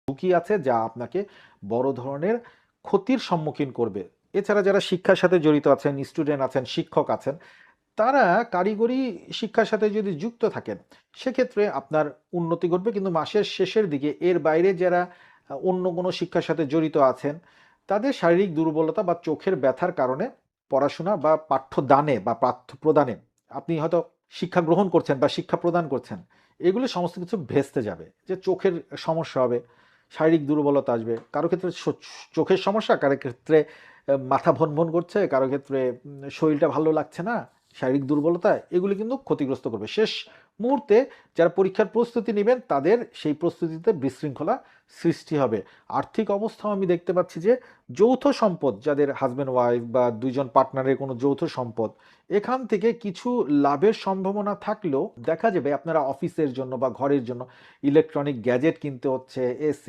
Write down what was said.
ঝুঁকি আছে যা আপনাকে বড় ধরনের ক্ষতির সম্মুখীন করবে। এছাড়া যারা শিক্ষার সাথে জড়িত আছেন, স্টুডেন্ট আছেন, শিক্ষক আছেন, তারা কারিগরি শিক্ষার সাথে যদি যুক্ত থাকেন, সেক্ষেত্রে আপনার উন্নতি ঘটবে। কিন্তু মাসের শেষের দিকে এর বাইরে যারা অন্য কোনো শিক্ষার সাথে জড়িত আছেন, তাদের শারীরিক দুর্বলতা বা চোখের ব্যথার কারণে পড়াশোনা বা পাঠ্যদানে বা পাঠ্য প্রদানে আপনি হয়তো শিক্ষা গ্রহণ করছেন বা শিক্ষা প্রদান করছেন, এগুলো সমস্ত কিছু ভেস্তে যাবে। যে চোখের সমস্যা হবে, শারীরিক দুর্বলতা আসবে, কারো ক্ষেত্রে চোখের সমস্যা, কারো ক্ষেত্রে মাথা ভন ভন করছে, কারো ক্ষেত্রে শরীরটা ভালো লাগছে না, শারীরিক দুর্বলতা, এগুলি কিন্তু ক্ষতিগ্রস্ত করবে। শেষ মুহূর্তে যারা পরীক্ষার প্রস্তুতি নেবেন তাদের সেই প্রস্তুতিতে বিশৃঙ্খলা সৃষ্টি হবে। আর্থিক অবস্থাও আমি দেখতে পাচ্ছি যে যৌথ সম্পদ, যাদের হাজব্যান্ড ওয়াইফ বা দুইজন পার্টনারের কোনো যৌথ সম্পদ, এখান থেকে কিছু লাভের সম্ভাবনা থাকলেও দেখা যাবে আপনারা অফিসের জন্য বা ঘরের জন্য ইলেকট্রনিক গ্যাজেট কিনতে হচ্ছে, এসি,